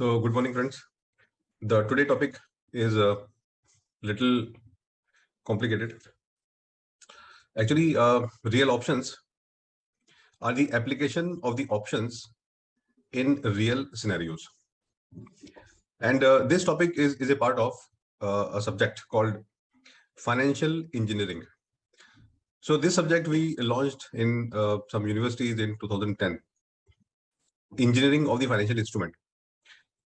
So, good morning, friends. The today topic is a little complicated. Actually, real options are the application of the options in real scenarios. And this topic is a part of a subject called financial engineering. So, this subject we launched in some universities in 2010, engineering of the financial instrument.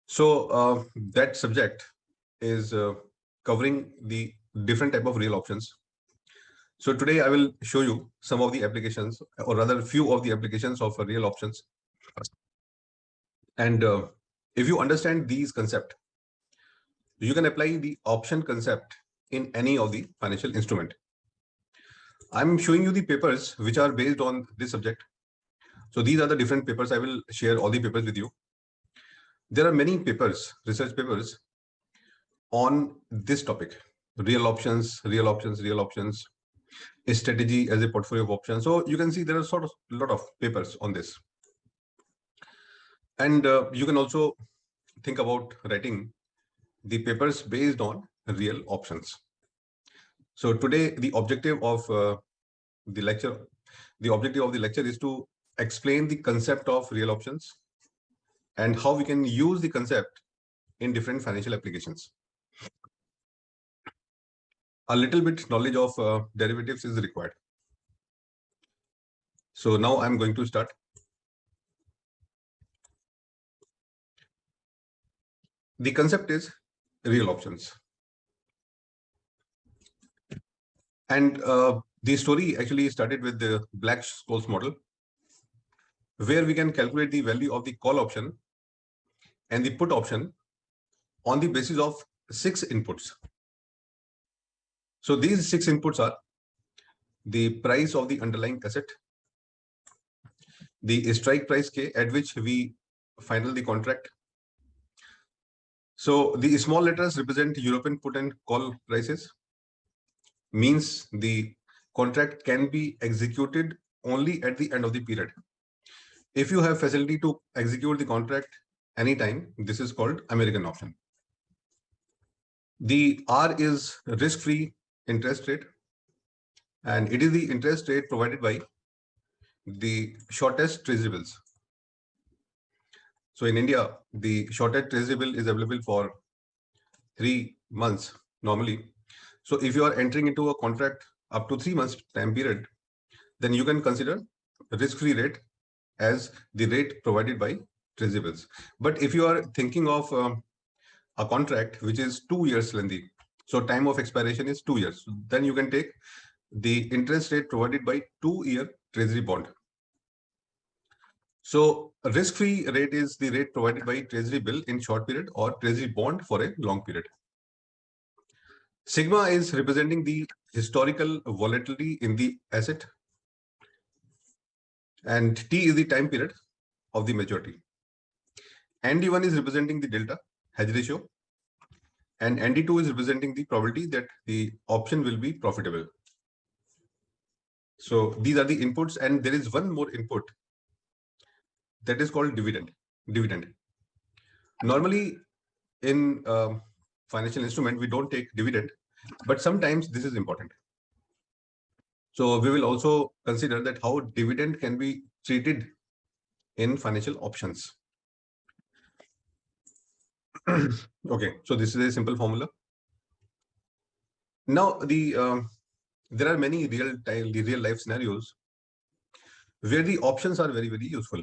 So, that subject is covering the different type of real options. So today I will show you some of the applications, or rather few of the applications of real options. And if you understand these concepts, you can apply the option concept in any of the financial instrument. I'm showing you the papers which are based on this subject. So these are the different papers. I will share all the papers with you. There are many papers, research papers on this topic: real options, real options, real options, a strategy as a portfolio of options. So you can see there are sort of a lot of papers on this. And you can also think about writing the papers based on real options. So today the objective of the lecture, is to explain the concept of real options and how we can use the concept in different financial applications. A little bit knowledge of derivatives is required. So now I'm going to start. The concept is real options. And the story actually started with the Black-Scholes model, where we can calculate the value of the call option and the put option on the basis of 6 inputs. So these 6 inputs are the price of the underlying asset, the strike price K at which we final the contract. So the small letters represent European put and call prices, means the contract can be executed only at the end of the period. If you have facility to execute the contract anytime, this is called American option. The R is risk-free interest rate, and it is the interest rate provided by the shortest treasury bills. So in India, the shortest treasury bill is available for 3 months normally. So if you are entering into a contract up to 3 months time period, then you can consider risk-free rate as the rate provided by treasury bills. But if you are thinking of a contract which is 2 years lengthy, so time of expiration is 2 years, then you can take the interest rate provided by 2-year treasury bond. So risk-free rate is the rate provided by treasury bill in short period or treasury bond for a long period. Sigma is representing the historical volatility in the asset, and T is the time period of the maturity. ND1 is representing the delta hedge ratio, and ND2 is representing the probability that the option will be profitable. So these are the inputs, and there is one more input that is called dividend. Normally in financial instrument, we don't take dividend, but sometimes this is important. So we will also consider that how dividend can be treated in financial options. Okay, so this is a simple formula. Now there are many real life scenarios where the options are very, very useful.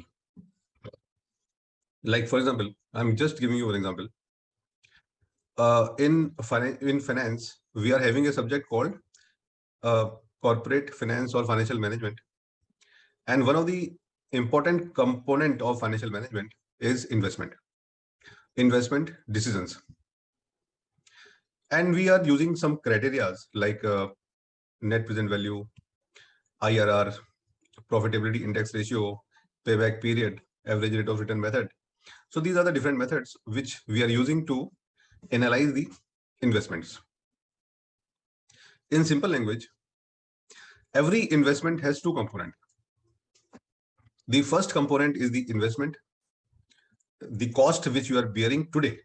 Like for example, I'm just giving you an example. In finance, we are having a subject called corporate finance or financial management. And one of the important component of financial management is investment decisions. And we are using some criteria like net present value, IRR, profitability index ratio, payback period, average rate of return method. So these are the different methods which we are using to analyze the investments. In simple language, every investment has 2 components. The first component is the investment, the cost which you are bearing today.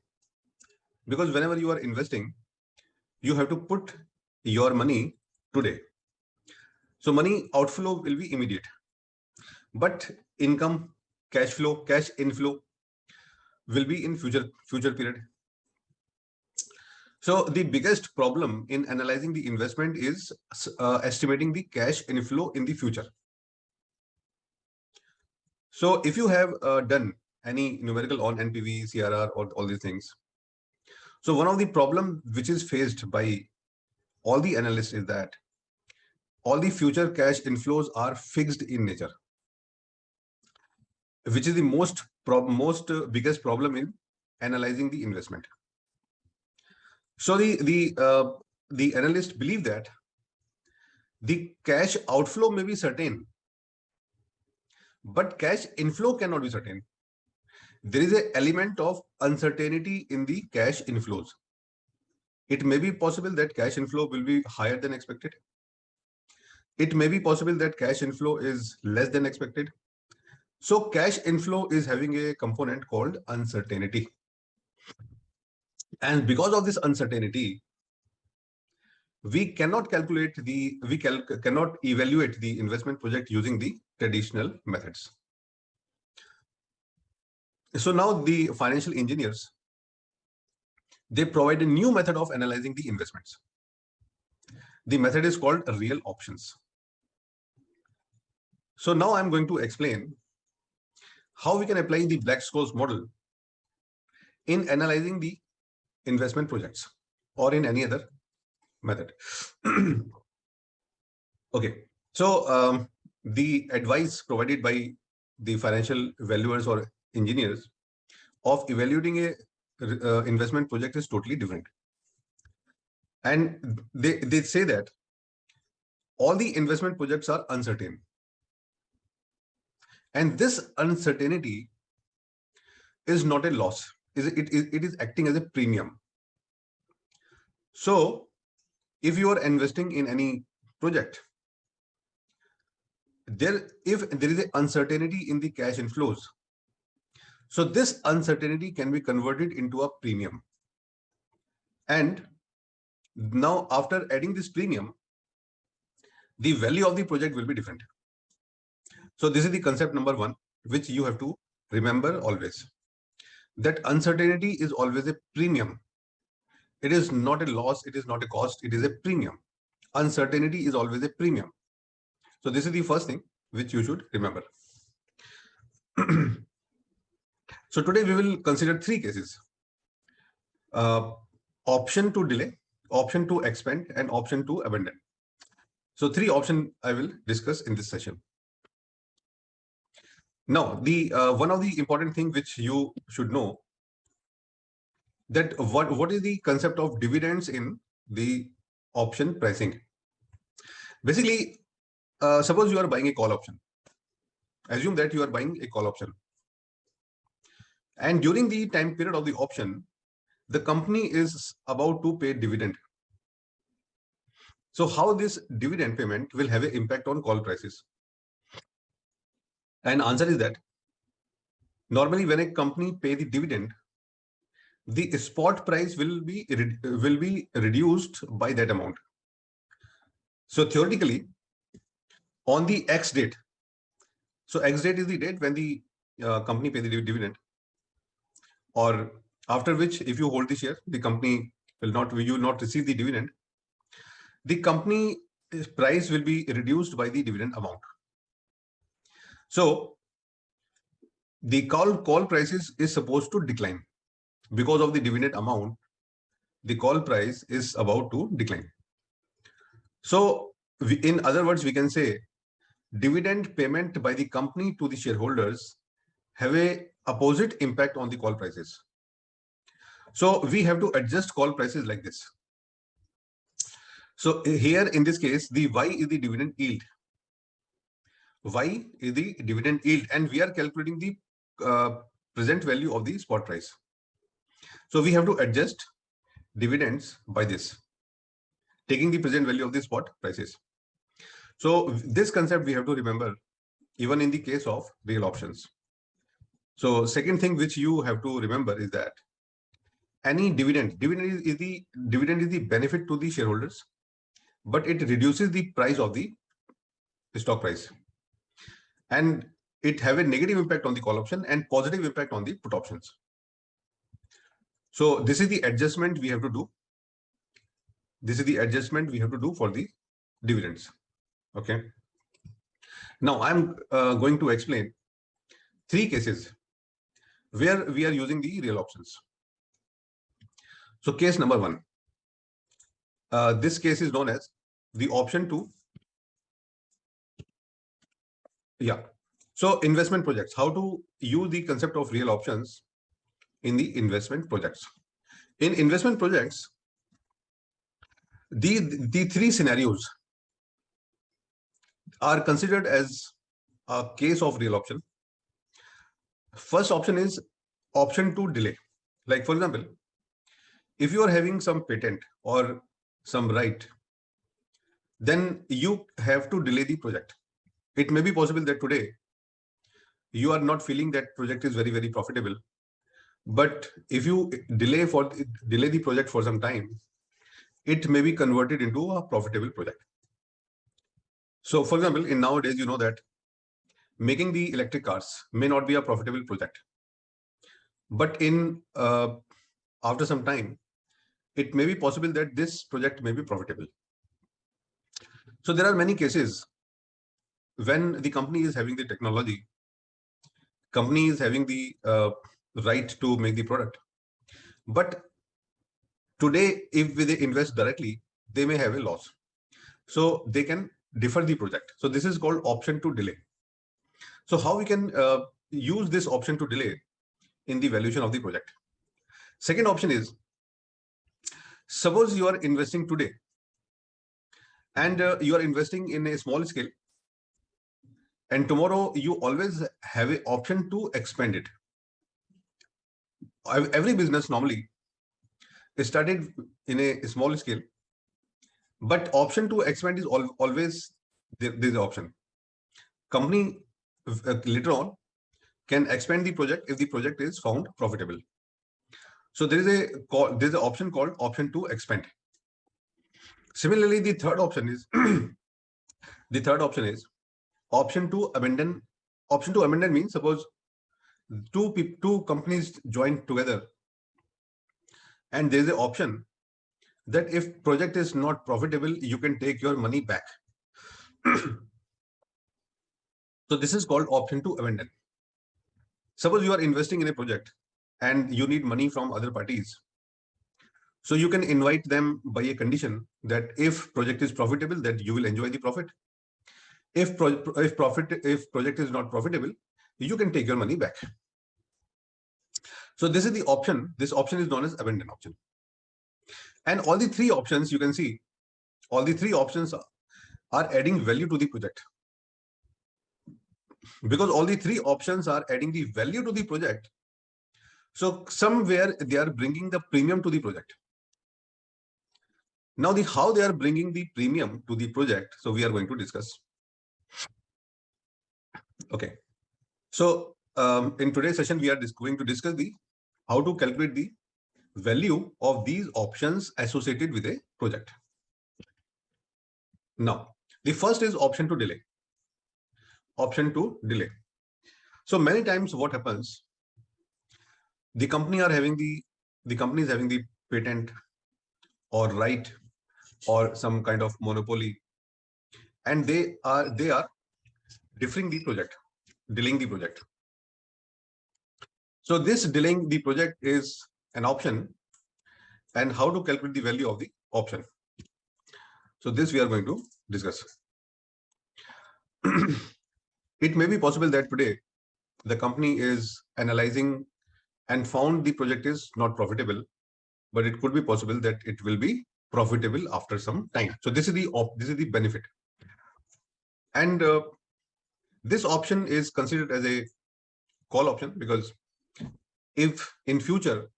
Because whenever you are investing, you have to put your money today. So money outflow will be immediate, but income, cash flow, cash inflow will be in future period. So the biggest problem in analyzing the investment is estimating the cash inflow in the future. So if you have done any numerical on NPV, CRR, or all these things, so one of the problem which is faced by all the analysts is that all the future cash inflows are fixed in nature, which is the most biggest problem in analyzing the investment. So the analysts believe that the cash outflow may be certain, but cash inflow cannot be certain. There is an element of uncertainty in the cash inflows. It may be possible that cash inflow will be higher than expected. It may be possible that cash inflow is less than expected. So cash inflow is having a component called uncertainty. And because of this uncertainty, we cannot cannot evaluate the investment project using the traditional methods. So now the financial engineers, they provide a new method of analyzing the investments. The method is called real options. So now I'm going to explain how we can apply the Black-Scholes model in analyzing the investment projects or in any other method. Okay, so the advice provided by the financial valuers or engineers of evaluating a investment project is totally different. And they say that all the investment projects are uncertain. And this uncertainty is not a loss. It is acting as a premium. So if you are investing in any project, if there is an uncertainty in the cash inflows, so this uncertainty can be converted into a premium. And now after adding this premium, the value of the project will be different. So this is the concept number one, which you have to remember always, that uncertainty is always a premium. It is not a loss, it is not a cost, it is a premium. Uncertainty is always a premium. So this is the first thing which you should remember. So today we will consider three cases: option to delay, option to expand, and option to abandon. So three options I will discuss in this session. Now, the one of the important thing which you should know, that what is the concept of dividends in the option pricing. Basically, suppose you are buying a call option. Assume that you are buying a call option, and during the time period of the option, the company is about to pay dividend. So how this dividend payment will have an impact on call prices? And answer is that normally when a company pay the dividend, the spot price will be reduced by that amount. So theoretically, on the X date, so X date is the date when the company pay the dividend, or after which, if you hold the share, the company will not receive the dividend. The company price will be reduced by the dividend amount. So the call prices is supposed to decline because of the dividend amount. The call price is about to decline. So in other words, we can say dividend payment by the company to the shareholders have a opposite impact on the call prices. So we have to adjust call prices like this. So here in this case, the Y is the dividend yield. Y is the dividend yield, and we are calculating the present value of the spot price. So we have to adjust dividends by this, taking the present value of the spot prices. So this concept we have to remember even in the case of real options. So second thing which you have to remember is that any dividend is the benefit to the shareholders, but it reduces the price of the stock price, and it have a negative impact on the call option and positive impact on the put options. So this is the adjustment we have to do. This is the adjustment we have to do for the dividends. Okay. Now I'm going to explain 3 cases where we are using the real options. So case number 1, this case is known as the option to, so investment projects. How to use the concept of real options in the investment projects. In investment projects, the 3 scenarios are considered as a case of real option. First option is option to delay. Like for example, if you are having some patent or some right, then you have to delay the project. It may be possible that today you are not feeling that project is very, very profitable. But if you delay the project for some time, it may be converted into a profitable project. So for example, in nowadays, you know that making the electric cars may not be a profitable project. But in after some time, it may be possible that this project may be profitable. So there are many cases when the company is having the technology, company is having the right to make the product. But today, if they invest directly, they may have a loss. So they can defer the project. So this is called option to delay. So how we can use this option to delay in the valuation of the project? Second option is, suppose you are investing today and you are investing in a small scale, and tomorrow you always have an option to expand it. Every business normally started in a small scale, but option to expand is always there's an option. Company later on can expand the project if the project is found profitable. So there's an option called option to expand. Similarly, the third option is option to abandon. Option to abandon means, suppose two companies join together, and there's an option that if project is not profitable, you can take your money back. So this is called option to abandon. Suppose you are investing in a project and you need money from other parties. So you can invite them by a condition that if project is profitable, that you will enjoy the profit. If project is not profitable, you can take your money back. So this is the option. This option is known as abandon option. And all the 3 options, you can see, all the 3 options are adding value to the project. Because all the 3 options are adding the value to the project, so somewhere they are bringing the premium to the project. Now, how they are bringing the premium to the project, so we are going to discuss. Okay. So in today's session, we are going to discuss how to calculate the value of these options associated with a project. Now, the first is option to delay. Option to delay. So many times what happens, the company is having the patent or right or some kind of monopoly, and they are deferring the project, delaying the project. So this delaying the project is an option, and how to calculate the value of the option. So this we are going to discuss. It may be possible that today the company is analyzing and found the project is not profitable, but it could be possible that it will be profitable after some time. So this is the benefit, and this option is considered as a call option, because if in future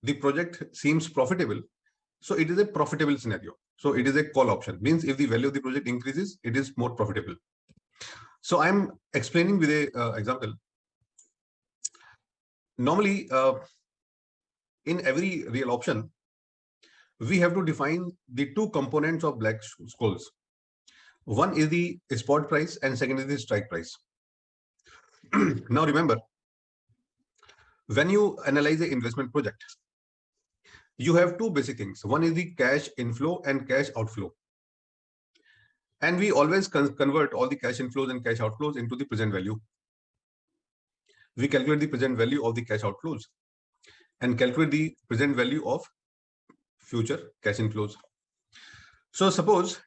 the project seems profitable, so it is a profitable scenario. So it is a call option, means if the value of the project increases, it is more profitable. So I'm explaining with a example. Normally, in every real option, we have to define the two components of black skulls. One is the spot price and second is the strike price. Now remember, when you analyze the investment project, you have two basic things. One is the cash inflow and cash outflow. And we always convert all the cash inflows and cash outflows into the present value. We calculate the present value of the cash outflows and calculate the present value of future cash inflows. So suppose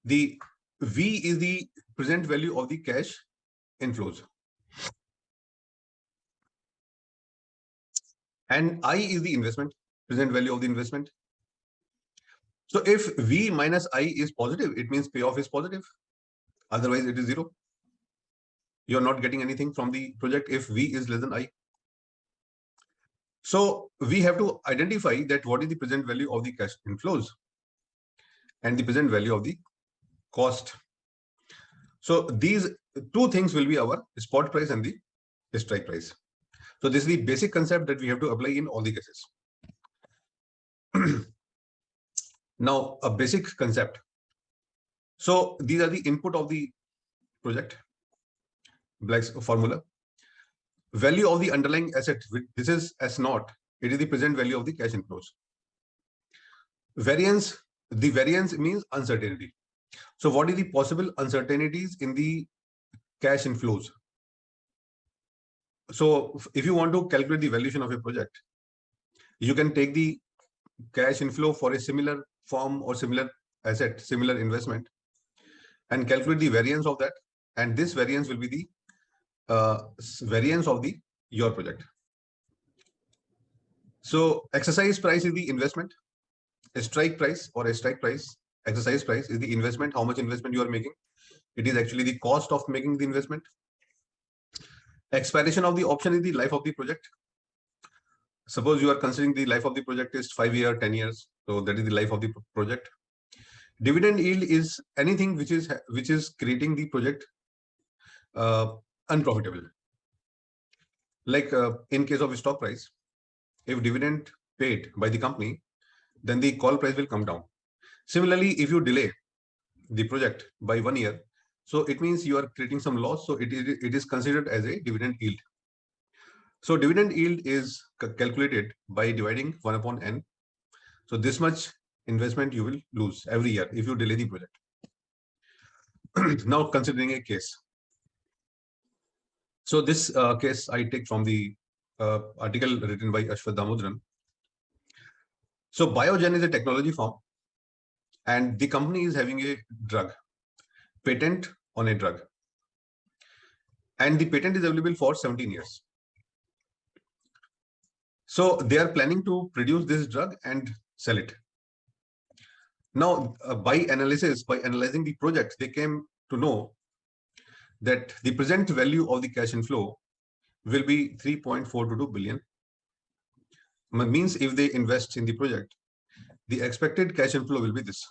the V is the present value of the cash inflows and I is the investment, present value of the investment. So if V minus I is positive, it means payoff is positive. Otherwise, it is zero. You're not getting anything from the project if V is less than I. So we have to identify that what is the present value of the cash inflows and the present value of the cost. So these two things will be our spot price and the strike price. So this is the basic concept that we have to apply in all the cases. Now, a basic concept. So these are the input of the project, Black's formula. Value of the underlying asset, this is S naught. It is the present value of the cash inflows. Variance, the variance means uncertainty. So what is the possible uncertainties in the cash inflows? So if you want to calculate the valuation of a project, you can take the cash inflow for a similar form or similar asset, similar investment, and calculate the variance of that. And this variance will be the variance of the your project. So exercise price is the investment. A strike price or a strike price, exercise price is the investment, how much investment you are making. It is actually the cost of making the investment. Expiration of the option is the life of the project. Suppose you are considering the life of the project is 5 years, 10 years. So that is the life of the project. Dividend yield is anything which is creating the project unprofitable. Like in case of stock price, if dividend paid by the company, then the call price will come down. Similarly, if you delay the project by 1 year, so it means you are creating some loss. So it is considered as a dividend yield. So dividend yield is calculated by dividing 1 upon n. So this much investment you will lose every year if you delay the project. Now considering a case. So this case I take from the article written by Ashwath Damodaran. So Biogen is a technology firm and the company is having a drug, patent on a drug. And the patent is available for 17 years. So they are planning to produce this drug and sell it. Now, by analyzing the project, they came to know that the present value of the cash inflow will be 3.422 billion. Means if they invest in the project, the expected cash inflow will be this.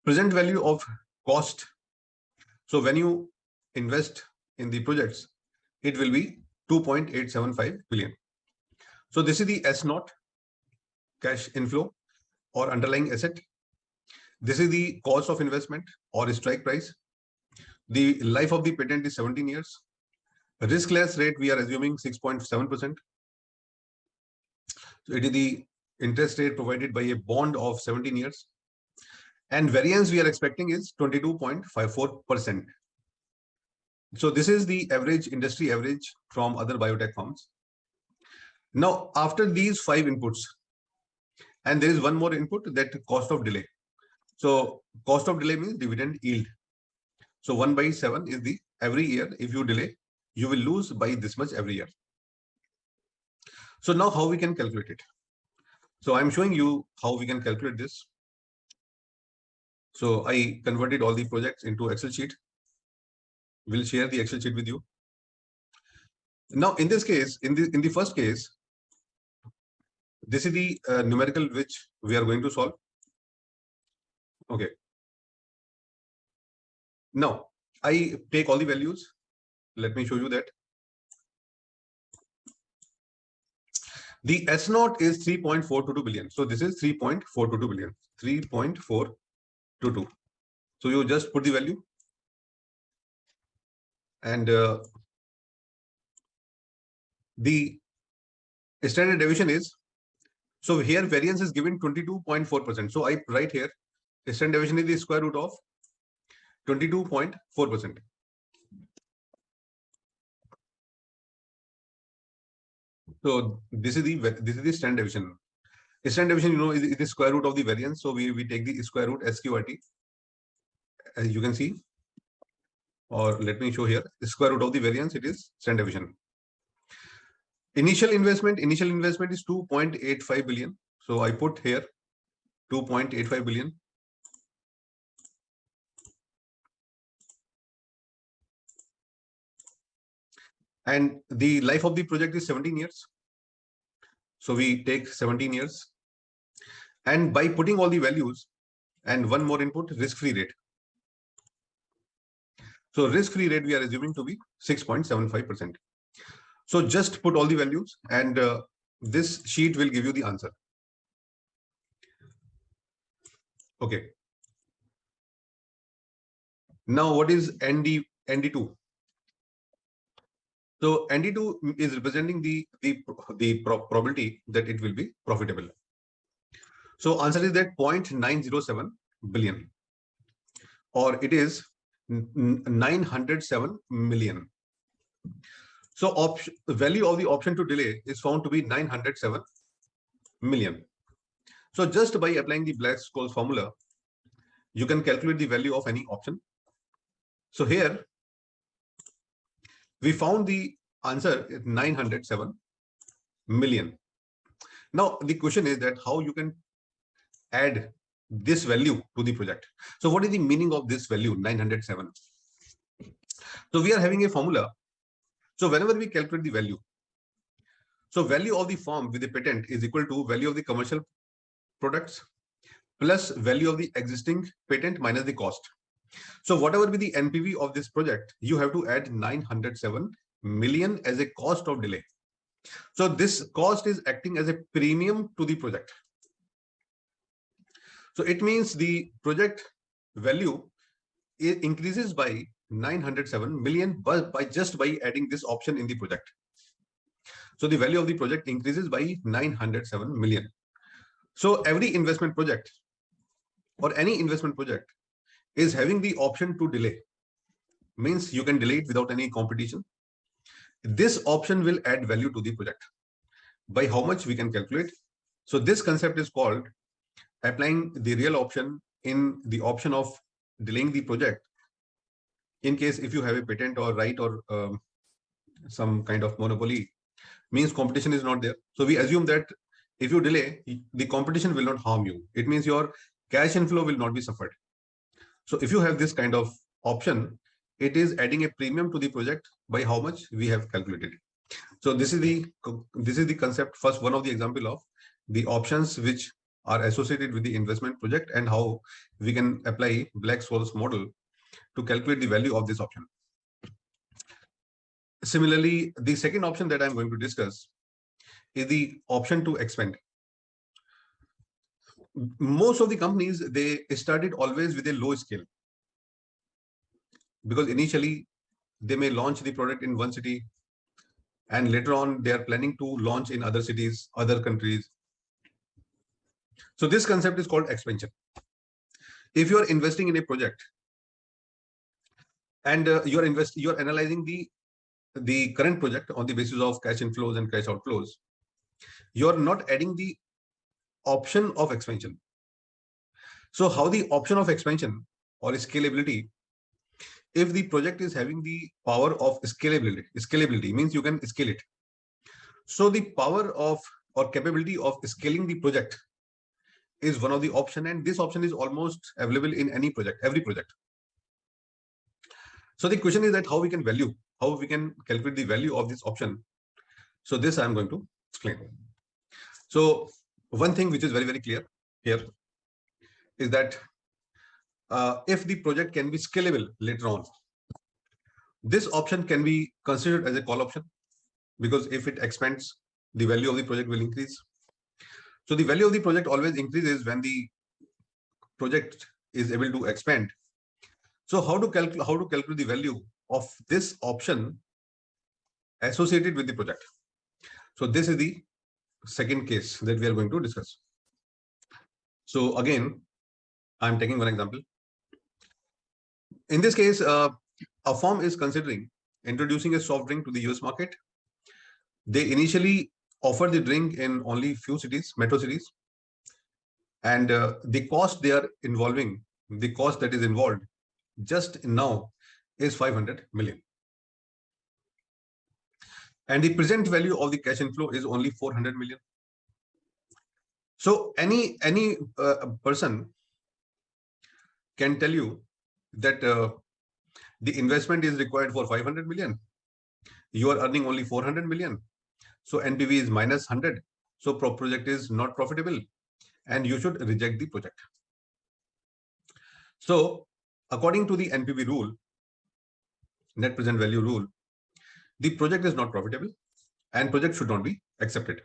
Present value of cost. So when you invest in the projects, it will be 2.875 billion. So this is the S naught cash inflow or underlying asset. This is the cost of investment or strike price. The life of the patent is 17 years. Riskless rate, we are assuming 6.7%. So it is the interest rate provided by a bond of 17 years. And variance we are expecting is 22.54%. So this is the average, industry average from other biotech firms. Now, after these 5 inputs, and there is one more input, that cost of delay. So cost of delay means dividend yield. So 1 by 7 is the every year. If you delay, you will lose by this much every year. So now how we can calculate it? So I'm showing you how we can calculate this. So I converted all the projects into Excel sheet. We'll share the Excel sheet with you. Now in this case, in the first case, this is the numerical which we are going to solve. Okay. Now I take all the values. Let me show you that. The S naught is 3.422 billion. So this is 3.422 billion. 3.422. So you just put the value, and the standard deviation is, so here variance is given 22.4%. So I write here standard deviation is the square root of 22.4%. So this is the standard deviation. Standard deviation, is the square root of the variance. So we take the square root SQRT, as you can see, or let me show here, the square root of the variance, it is standard deviation. Initial investment is 2.85 billion. So I put here 2.85 billion. And the life of the project is 17 years. So we take 17 years. And by putting all the values and one more input, risk-free rate. So risk-free rate we are assuming to be 6.75%. So just put all the values, and this sheet will give you the answer. Okay. Now what is ND2? So ND2 is representing the probability that it will be profitable. So answer is that 0.907 billion, or it is 907 million. So value of the option to delay is found to be 907 million. So just by applying the Black-Scholes formula, you can calculate the value of any option. So here we found the answer is 907 million. Now the question is that how you can add this value to the project. So what is the meaning of this value 907? So we are having a formula. So whenever we calculate the value, so value of the firm with a patent is equal to value of the commercial products plus value of the existing patent minus the cost. So whatever be the NPV of this project, you have to add 907 million as a cost of delay. So this cost is acting as a premium to the project. So it means the project value increases by 907 million by just by adding this option in the project. So the value of the project increases by 907 million. So every investment project or any investment project is having the option to delay. Means you can delay it without any competition. This option will add value to the project. By how much we can calculate. So this concept is called applying the real option in the option of delaying the project. In case if you have a patent or right or some kind of monopoly, means competition is not there. So we assume that if you delay, the competition will not harm you. It means your cash inflow will not be suffered. So if you have this kind of option, it is adding a premium to the project by how much we have calculated. So this is the concept. First, one of the example of the options which are associated with the investment project and how we can apply Black-Scholes model to calculate the value of this option. Similarly, the second option that I'm going to discuss is the option to expand. Most of the companies, they started always with a low scale, because initially they may launch the product in one city and later on they are planning to launch in other cities, other countries. So this concept is called expansion. If you are investing in a project and you are analyzing the current project on the basis of cash inflows and cash outflows, you are not adding the option of expansion. So how the option of expansion or scalability, if the project is having the power of scalability means you can scale it. So the power of or capability of scaling the project is one of the option, and this option is almost available in any project, every project. So the question is that how we can calculate the value of this option. So this I am going to explain. So one thing which is very, very clear here is that if the project can be scalable later on, this option can be considered as a call option, because if it expands, the value of the project will increase. So the value of the project always increases when the project is able to expand. So how to calculate the value of this option associated with the project? So this is the second case that we are going to discuss. So again, I'm taking one example. In this case, a firm is considering introducing a soft drink to the US market. They initially offer the drink in only few cities, metro cities, and the cost that is involved just now is 500 million. And the present value of the cash inflow is only 400 million. So any person can tell you that the investment is required for 500 million. You are earning only 400 million. So NPV is minus 100. So project is not profitable and you should reject the project. So according to the NPV rule, net present value rule, the project is not profitable and project should not be accepted.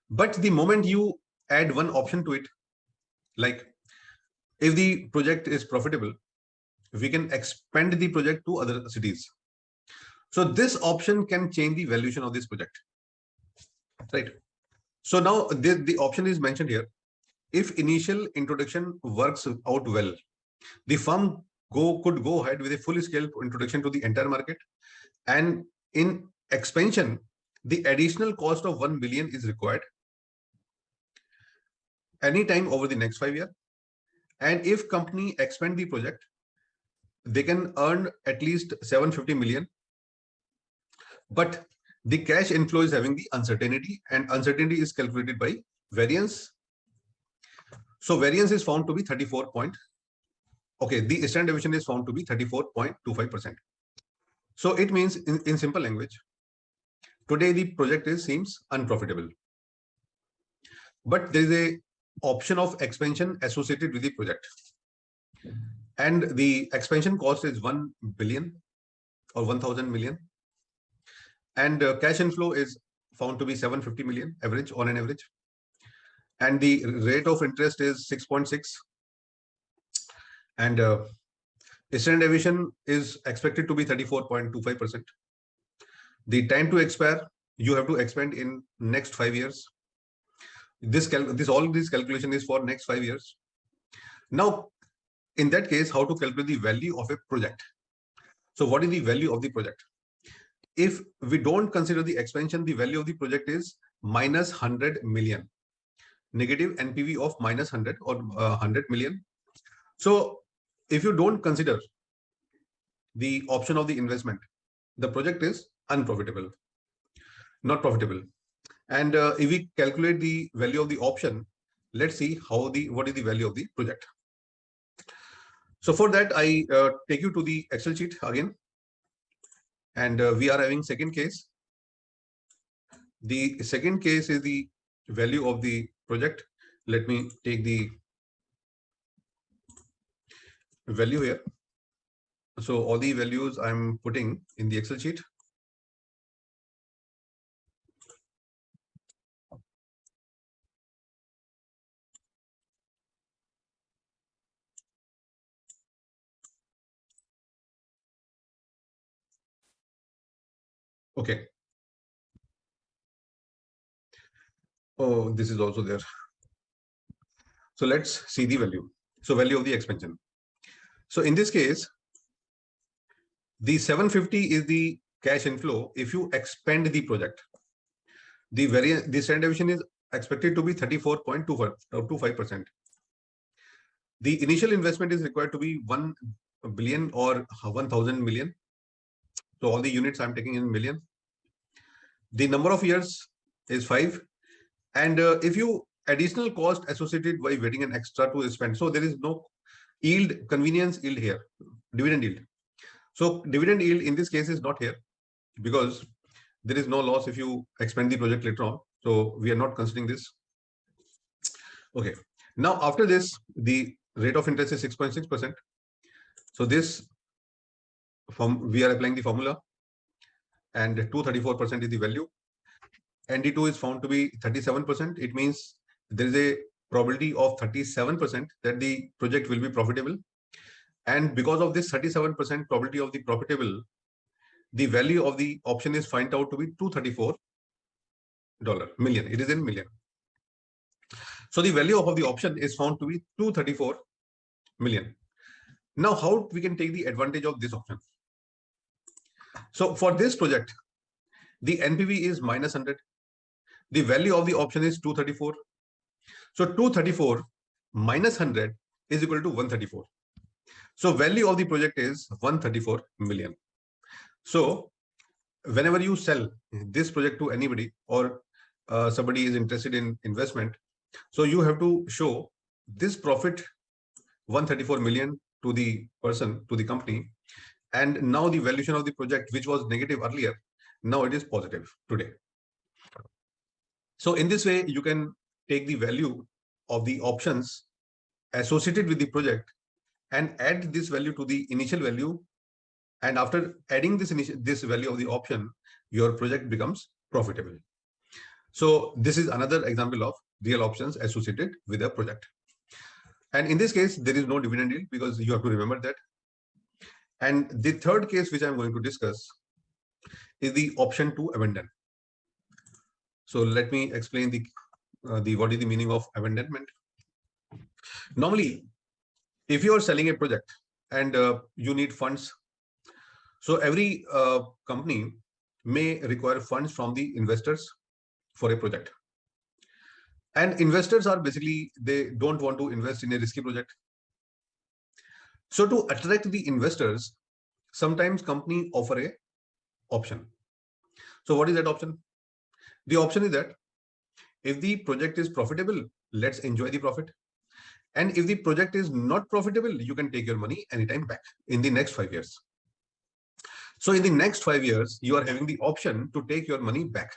But the moment you add one option to it, like if the project is profitable, we can expand the project to other cities. So this option can change the valuation of this project, right? So now the option is mentioned here. If initial introduction works out well, the firm could go ahead with a full scale introduction to the entire market. And in expansion, the additional cost of 1 billion is required anytime over the next 5 years. And if company expand the project, they can earn at least 750 million. But the cash inflow is having the uncertainty, and uncertainty is calculated by variance. So variance is found to be 34 point. Okay, the standard deviation is found to be 34.25%. So it means in simple language, today the project seems unprofitable. But there is a option of expansion associated with the project. And the expansion cost is 1 billion or 1,000 million. And cash inflow is found to be 750 million average on an average. And the rate of interest is 6.6. And standard deviation is expected to be 34.25%. The time to expire, you have to expand in next 5 years. All this calculation is for next 5 years. Now, in that case, how to calculate the value of a project? So what is the value of the project? If we don't consider the expansion, the value of the project is minus 100 million, negative NPV of minus 100 or 100 million. So if you don't consider the option of the investment, the project is unprofitable, not profitable. And if we calculate the value of the option, let's see what is the value of the project. So for that, I take you to the Excel sheet again. And we are having second case. The second case is the value of the project. Let me take the value here. So all the values I'm putting in the Excel sheet. Okay. Oh, this is also there. So let's see the value. So value of the expansion. So in this case, the 750 is the cash inflow if you expand the project. The standard deviation is expected to be 34.25%. The initial investment is required to be 1 billion or 1,000 million. So all the units I'm taking in million. The number of years is 5. And if you additional cost associated by waiting an extra to spend, so there is no yield, convenience yield here, dividend yield. So dividend yield in this case is not here because there is no loss if you expand the project later on. So we are not considering this. Okay. Now after this, the rate of interest is 6.6%. So this we are applying the formula, and 234% is the value. ND2 is found to be 37%. It means there is a probability of 37% that the project will be profitable. And because of this 37% probability of the profitable, the value of the option is find out to be $234 million. It is in million. So the value of the option is found to be 234 million. Now, how we can take the advantage of this option? So for this project, the NPV is minus 100. The value of the option is 234. So 234 minus 100 is equal to 134. So value of the project is 134 million. So whenever you sell this project to anybody, or somebody is interested in investment, so you have to show this profit 134 million to the person, to the company, and now the valuation of the project, which was negative earlier, now it is positive today. So in this way, you can take the value of the options associated with the project and add this value to the initial value, and after adding this value of the option, your project becomes profitable. So this is another example of real options associated with a project. And in this case, there is no dividend yield, because you have to remember that. And the third case which I'm going to discuss is the option to abandon. So let me explain what is the meaning of abandonment. Normally, if you are selling a project and you need funds, so every company may require funds from the investors for a project. And investors are basically, they don't want to invest in a risky project. So to attract the investors, sometimes company offer a option. So what is that option? The option is that if the project is profitable, let's enjoy the profit. And if the project is not profitable, you can take your money anytime back in the next 5 years. So in the next 5 years, you are having the option to take your money back.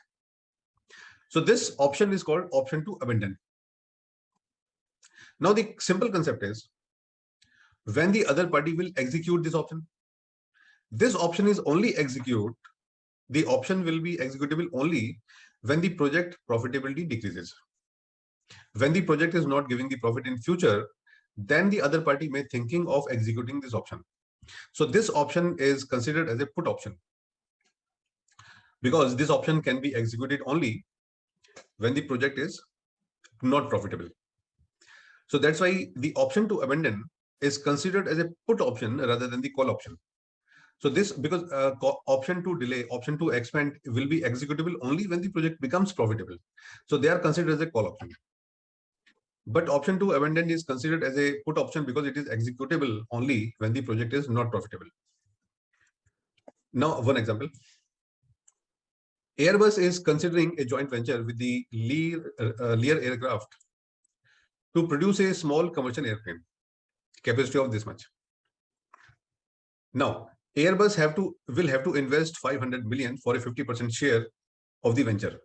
So this option is called option to abandon. Now the simple concept is, when the other party will execute this option is only the option will be executable only when the project profitability decreases. When the project is not giving the profit in future, then the other party may thinking of executing this option. So this option is considered as a put option, because this option can be executed only when the project is not profitable. So that's why the option to abandon is considered as a put option rather than the call option. So this, because option to delay, option to expand will be executable only when the project becomes profitable. So they are considered as a call option. But option to abandon is considered as a put option because it is executable only when the project is not profitable. Now, one example. Airbus is considering a joint venture with the Lear aircraft to produce a small commercial airplane, capacity of this much. Now, Airbus will have to invest 500 million for a 50% share of the venture.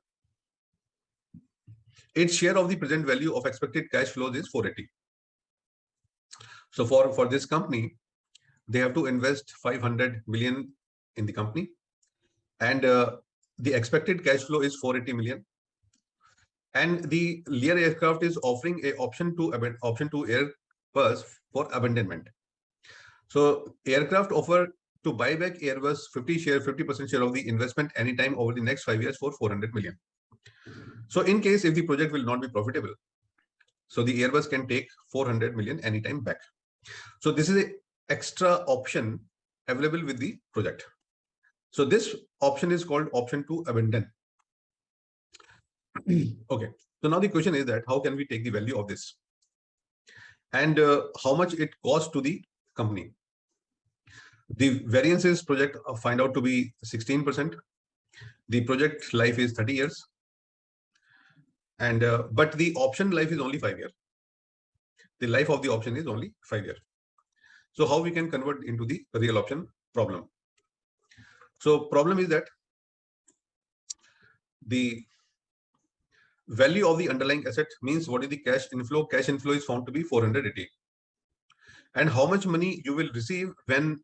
Its share of the present value of expected cash flows is 480. So for this company, they have to invest 500 million in the company, and the expected cash flow is 480 million. And the Lear aircraft is offering a option to Airbus for abandonment. So aircraft offer to buy back Airbus 50% share of the investment anytime over the next 5 years for 400 million. So in case if the project will not be profitable, so the Airbus can take 400 million anytime back. So this is an extra option available with the project. So this option is called option to abandon. Okay. So now the question is that how can we take the value of this, and how much it costs to the company? The variances project find out to be 16%. The project life is 30 years. And but the option life is only 5 years. The life of the option is only 5 years. So how we can convert into the real option problem? So problem is that the value of the underlying asset means what is the cash inflow? Cash inflow is found to be 480. And how much money you will receive when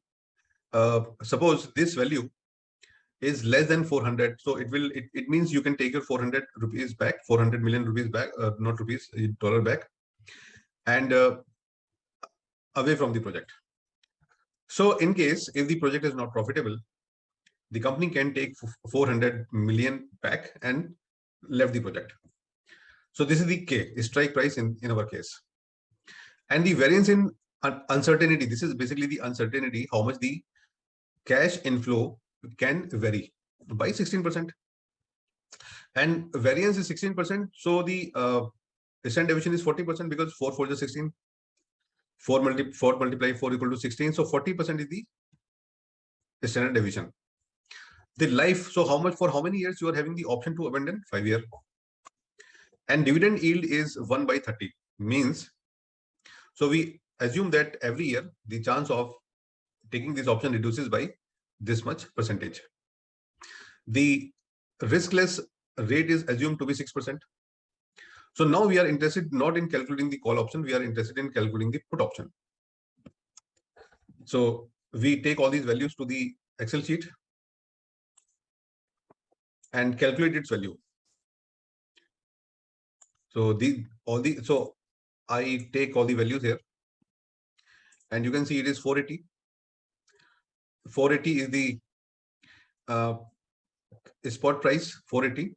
suppose this value is less than 400, so it means you can take your 400 rupees back, 400 million rupees back, not rupees, dollar back, and away from the project. So in case if the project is not profitable, the company can take 400 million back and left the project. So this is the strike price in our case. And the variance in uncertainty, this is basically the uncertainty, how much the cash inflow can vary by 16%. And variance is 16%. So the standard deviation is 40%, because 4 4 is 16. 4 multiply 4 equal to 16. So 40% is the standard deviation. The life, so how much, for how many years you are having the option to abandon? 5 years. And dividend yield is 1 by 30. Means, so we assume that every year the chance of taking this option reduces by this much percentage. The riskless rate is assumed to be 6%. So now we are interested not in calculating the call option, we are interested in calculating the put option. So we take all these values to the Excel sheet and calculate its value. So so I take all the values here, and you can see it is 480. 480 is the spot price, 480.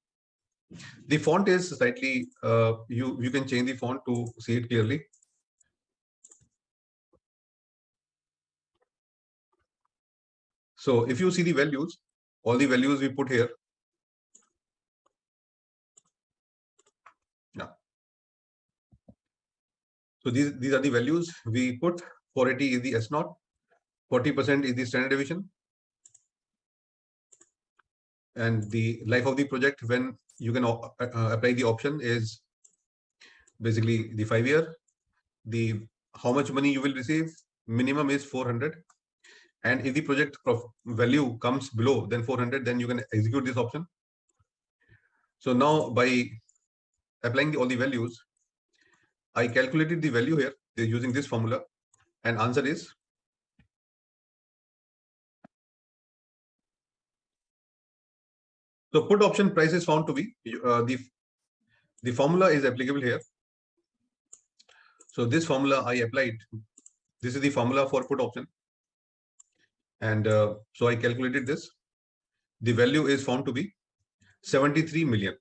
The font is slightly, you can change the font to see it clearly. So if you see the values, all the values we put here. Yeah. So these are the values we put. 480 is the S naught, 40% is the standard deviation, and the life of the project when you can apply the option is basically the 5 year. The how much money you will receive, minimum is 400, and if the project value comes below than 400, then you can execute this option. So now by applying all the values, I calculated the value here using this formula, and answer is so put option price is found to be the formula is applicable here. So this formula I applied. This is the formula for put option, and so I calculated this. The value is found to be 73 million.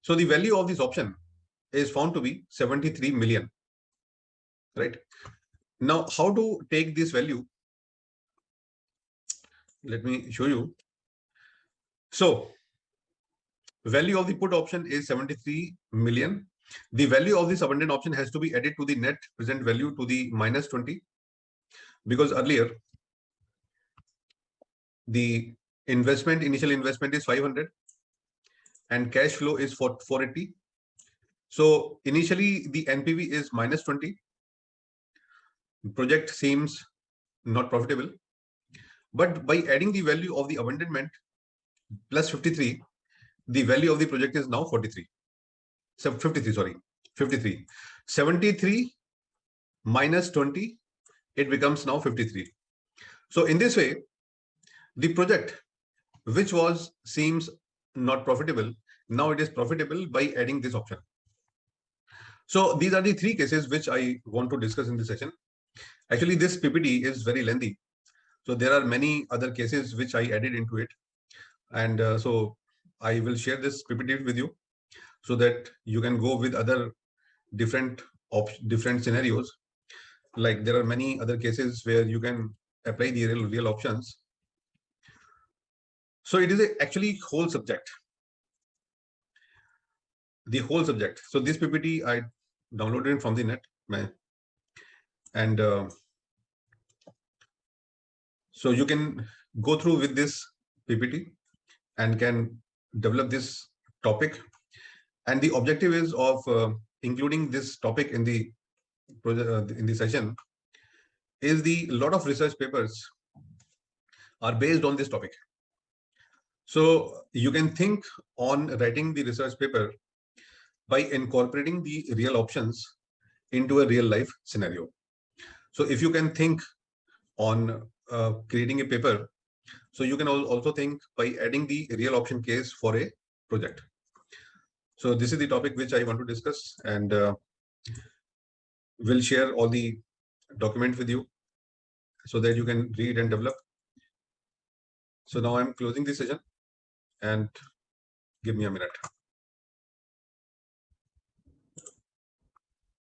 So the value of this option is found to be 73 million, right? Now, how to take this value? Let me show you. So value of the put option is 73 million. The value of this abandoned option has to be added to the net present value to the minus 20, because earlier the initial investment is 500 and cash flow is 480. So initially the NPV is minus 20. Project seems not profitable, but by adding the value of the abandonment plus 53, the value of the project is now 43. So 53, sorry, 53. 73 minus 20, it becomes now 53. So in this way, the project which seems not profitable, now it is profitable by adding this option. So these are the 3 cases which I want to discuss in this session. Actually, this PPT is very lengthy, so there are many other cases which I added into it, and so I will share this PPT with you so that you can go with other different scenarios. Like there are many other cases where you can apply the real options. So it is actually whole subject. The whole subject. So this PPT I downloaded from the net, and so you can go through with this PPT and can develop this topic. And the objective is of including this topic in the session is the lot of research papers are based on this topic. So you can think on writing the research paper by incorporating the real options into a real life scenario. So if you can think on creating a paper, so you can also think by adding the real option case for a project. So this is the topic which I want to discuss, and we'll share all the document with you so that you can read and develop. So now I'm closing the session, and give me a minute.